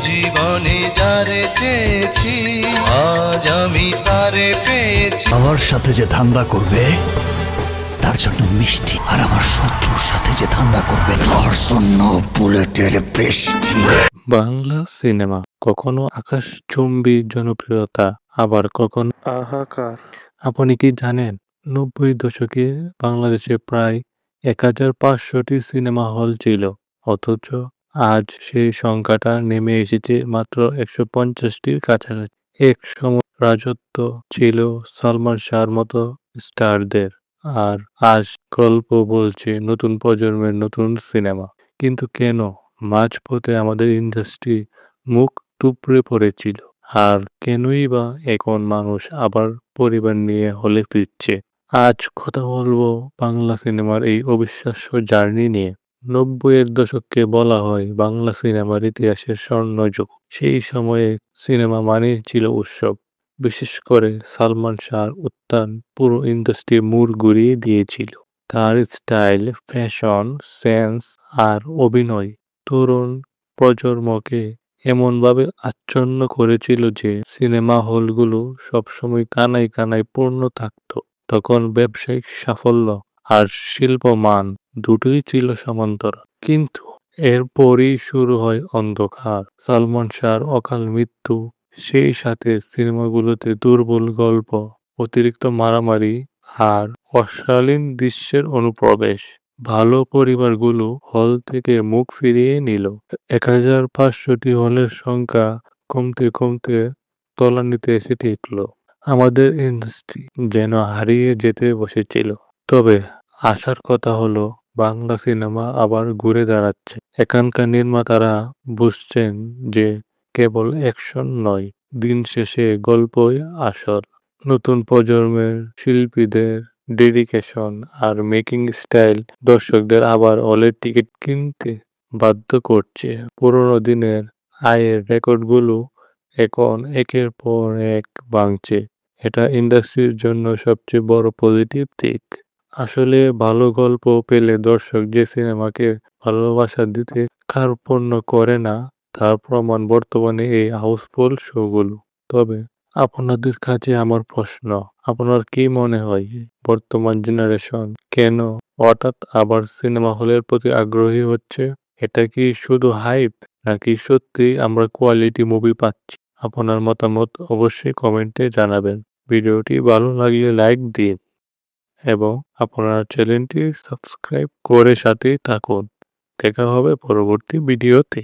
জীবনে যারে চেয়েছি আজ আমি তারে পেয়েছি। আমার সাথে যে ধান্দা করবে তার জন্য মিষ্টি, আর আমার শত্রুর সাথে যে ধান্দা করবে তার জন্য বুলেটের বৃষ্টি। বাংলা সিনেমা কখনো আকাশচুম্বী জনপ্রিয়তা, আবার কখনো হাহাকার। আপনি কি জানেন ৯০ দশকে বাংলাদেশে প্রায় ১,৫০০টি সিনেমা হল ছিল, অথচ আজ সেই সংখ্যাটা নেমে এসেছে মাত্র ১৫০টির কাছাকাছি। এক সময় রাজত্ব ছিল সালমান শাহর মতো স্টারদের, আর আজ গল্প বলছে নতুন প্রজন্মের নতুন সিনেমা। কিন্তু কেন মাঝপথে আমাদের ইন্ডাস্ট্রি মুখ টুকরে পড়েছিল, আর কেনই বা এখন মানুষ আবার পরিবার নিয়ে হলে ফিরছে? আজ কথা বলবো বাংলা সিনেমার এই অবিশ্বাস্য জার্নি নিয়ে। ৯০-এর দশককে বলা হয় বাংলা সিনেমার ইতিহাসের স্বর্ণযুগ। সেই সময়ে সিনেমা মানে ছিল উৎসব। বিশেষ করে সালমান শাহর উত্থান পুরো ইন্ডাস্ট্রির মূল ঘুরিয়ে দিয়েছিল। তার স্টাইল, ফ্যাশন সেন্স আর অভিনয় তরুণ প্রজন্মকে এমনভাবে আচ্ছন্ন করেছিল যে সিনেমা হলগুলো সবসময় কানায় কানায় পূর্ণ থাকত। তখন ব্যবসায়িক সাফল্য আর শিল্পমান দুটোই ছিল সমান্তরাল। কিন্তু এরপরই শুরু হয় অন্ধকার। সালমান শাহর অকাল মৃত্যু, সেই সাথে সিনেমাগুলোতে দুর্বল গল্প, অতিরিক্ত মারামারি আর অশালীন দৃশ্যের অনুপ্রবেশ। ভালো পরিবারগুলো হল থেকে মুখ ফিরিয়ে নিল। ১,৫০০টি হলের সংখ্যা কমতে কমতে তলানিতে এসে ঠেকল। আমাদের ইন্ডাস্ট্রি যেন হারিয়ে যেতে বসেছিল। তবে আশার কথা হলো বাংলা সিনেমা আবার ঘুরে দাঁড়াচ্ছে। এখানকার নির্মাতারা বুঝছেন যে কেবল অ্যাকশন নয়, দিন শেষে গল্পই আসল। নতুন প্রজন্মের শিল্পীদের ডেডিকেশন আর মেকিং স্টাইল দর্শকদের আবার হলের টিকিট কিনতে বাধ্য করছে। পুরোনো দিনের আয়ের রেকর্ডগুলো এখন একের পর এক ভাঙছে। এটা ইন্ডাস্ট্রির জন্য সবচেয়ে বড় পজিটিভ দিক। আসলে ভালো গল্প পেলে দর্শক যে সিনেমাকে ভালোবাসা দিতে কার্পণ্য করে না, তার প্রমাণ বর্তমানে এই হাউসফুল শোগুলো। তবে আপনাদের কাছে আমার প্রশ্ন, আপনার কি মনে হয় বর্তমান জেনারেশন কেন হঠাৎ আবার সিনেমা হলের প্রতি আগ্রহী হচ্ছে? এটা কি শুধু হাইপ, নাকি সত্যি আমরা কোয়ালিটি মুভি পাচ্ছি? আপনার মতামত অবশ্যই কমেন্টে জানাবেন। ভিডিওটি ভালো লাগলে লাইক দিন এবং আপনার চ্যানেলটি সাবস্ক্রাইব করে সাথেই থাকুন। দেখা হবে পরবর্তী ভিডিওতে।